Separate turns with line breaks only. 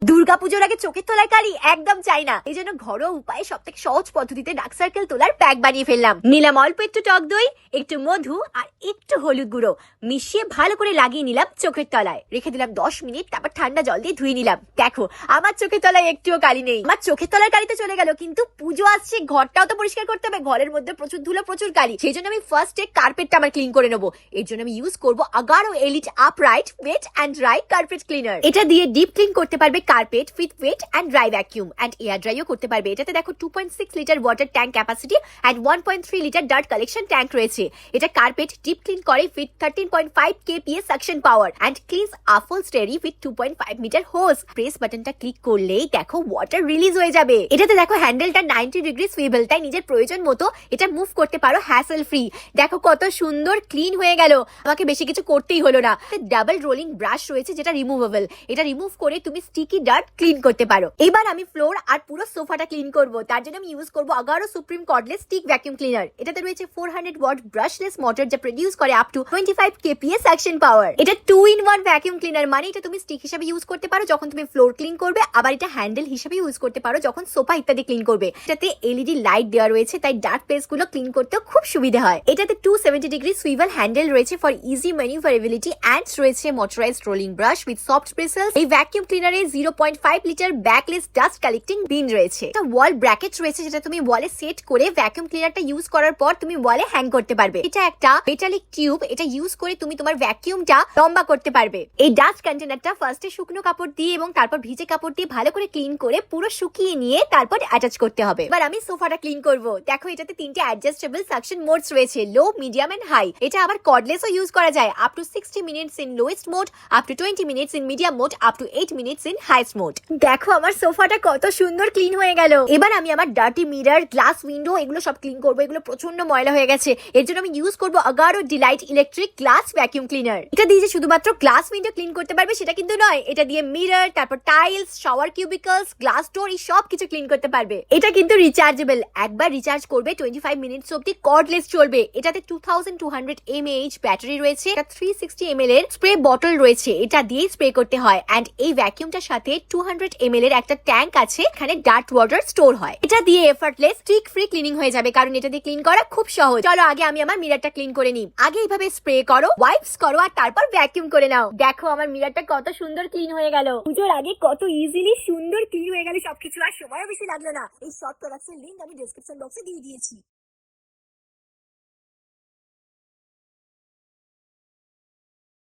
দুর্গাপুজোর আগে চোখের তলায় কালি একদম চাই না, এই জন্য ঘরোয়া উপায়ে সব থেকে সহজ পদ্ধতিতে ডার্ক সার্কেল তোলার প্যাক বানিয়ে ফেললাম। নিলাম অল্প একটু টক দই, একটু মধু আর একটু হলুদ গুঁড়ো মিশিয়ে ভালো করে লাগিয়ে নিলাম চোখের তলায়, রেখে দিলাম 10 মিনিট, তারপর ঠান্ডা জল দিয়ে ধুয়ে নিলাম। দেখো আমার চোখের তলায় একটুও কালি নেই। আমার চোখের তলার কালিতে চলে গেল, কিন্তু পুজো আসছে, ঘরটাও তো পরিষ্কার করতে হবে, ঘরের মধ্যে প্রচুর ধুলো প্রচুর কালি, সেই জন্য আমি ফার্স্টে কার্পেটটা আমার ক্লিন করে নেবো। এর জন্য আমি ইউজ করবো Agaro elite upright wet and dry carpet cleaner. এটা দিয়ে ডিপ ক্লিন করতে পারবে carpet with wet and dry vacuum and air ড্রাইও করতে পারবে। এটাতে দেখো 2.6 litre water tank capacity and 1.3 litre dirt collection tank রয়েছে। এটা কার্পেট ডিপ ক্লিন করে with 13.5 kPa suction power and cleans upholstery with 2.5 metre hose. Press বাটনটা click করলেই দেখো ওয়াটার রিলিজ হয়ে যাবে। এটাতে দেখো হ্যান্ডেলটা 90 ডিগ্রি সুইভেল, তাই নিজের প্রয়োজন মতো এটা মুভ করতে পারো হ্যাসেল ফ্রি। দেখো কত সুন্দর ক্লিন হয়ে গেল, আমাকে বেশি কিছু করতেই হলো না। ডাবল রোলিং ব্রাশ রয়েছে যেটা রিমুভেবল, এটা রিমুভ করে তুমি স্টিকি ডার্ট ক্লিন করতে পারো। এবার আমি ফ্লোর আর পুরো সোফাটা ক্লিন করব, তার জন্য আমি ইউজ করব Agaro supreme cordless stick vacuum cleaner. এটাতে রয়েছে 400 ওয়াট ব্রাশলেস মোটর যা প্রোডিউস করে up to 25 kPa suction power. এটা 2-in-1 ভ্যাকিউম ক্লিনার, মানে এটা তুমি স্টিক হিসেবে ইউজ করতে পারো যখন তুমি ফ্লোর ক্লিন করবে, আবার এটা হ্যান্ডেল হিসেবে ইউজ করতে পারো যখন সোফা ইত্যাদি ক্লিন করবে। এটাতে এলইডি লাইট দেওয়া রয়েছে, তাই ডার্ক প্লেস গুলো ক্লিন করতেও খুব সুবিধা হয়। এটাতে 270 ডিগ্রি সুইভেল হ্যান্ডেল রয়েছে ফর ইজি ম্যানুভারেবিলিটি অ্যান্ড রয়েছে motorized rolling brush with soft bristles. এই ভ্যাকিউম ক্লিনারে 0.5 litre bagless dust collecting bin রয়েছে। একটা ওয়াল ব্র্যাকেট রয়েছে যেটা তুমি ওয়ালে সেট করে ভ্যাকিউম ক্লিনারটা ইউজ করার পর তুমি ওয়ালে হ্যাং করতে পারবে। এটা একটা মেটালিক টিউব, এটা ইউজ করে তুমি তোমার ভ্যাকিউমটা লম্বা করতে পারবে। এই ডাস্ট কন্টেনারটা ফার্স্টে শুকনো কাপড় দিয়ে এবং তারপর ভিজে কাপড় দিয়ে ভালো করে ক্লিন করে পুরো শুকিয়ে নিয়ে তারপর অ্যাটাচ করতে হবে। এবার আমি সোফাটা ক্লিন করব। দেখো এটাতে 3টে অ্যাডজাস্টেবল সাকশন মোডস রয়েছে, লো, মিডিয়াম এন্ড হাই। এটা আবার কর্ডলেসও ইউজ করা যায়, up to 60 minutes in lowest mode, up to 20 minutes in medium mode, up to 8 minutes in highest mode. দেখো আমার সোফাটা কত সুন্দর ক্লিন হয়ে গেল। এবার আমি আমার ডার্টি মিরর, গ্লাস উইন্ডো এগুলো সব ক্লিন করবো। এগুলো প্রচন্ড ময়লা হয়ে গেছে, এর জন্য আমি ইউজ করবো Agaro delight electric glass vacuum cleaner. এটা দিয়ে যে শুধুমাত্র গ্লাস উইন্ডো ক্লিন করতে পারবে সেটা কিন্তু নয়, এটা দিয়ে মিরর, তারপর tiles, shower cubicles, glass door এই সব কিছু ক্লিন করতে পারবে। এটা কিন্তু রিচার্জেবল, একবার রিচার্জ করবে 25 মিনিটস অব্দি কর্ডলেস চলবে। এটাতে 2200 mAh ব্যাটারি রয়েছে, এটা 360 ml এর স্প্রে বটল রয়েছে, এটা দিয়ে স্প্রে করতে হয়। এন্ড এই ভ্যাকিউমটার সাথে 200 ml এর একটা ট্যাঙ্ক আছে, এখানে ডার্ট ওয়াটার স্টোর হয়। এটা দিয়ে এফর্টলেস স্টিক ফ্রি ক্লিনিং হয়ে যাবে, কারণ এটা দিয়ে ক্লিন করা খুব সহজ। চলো আগে আমি আমার মিররটা ক্লিন করে নিই। আগে এইভাবে স্প্রে করো, ওয়াইপস করো আর তারপর ভ্যাকিউম করে নাও। দেখো আমার মিররটা কত সুন্দর ক্লিন হয়ে গেল। পুজোর আগে কত ইজিলি সুন্দর ক্লিন হয়ে গেল সবকিছু, আর সময়ও বেশি লাগলো না। এই সব প্রোডাক্টসের লিংক আমি ডেসক্রিপশন বক্সে দিয়ে দিয়েছি।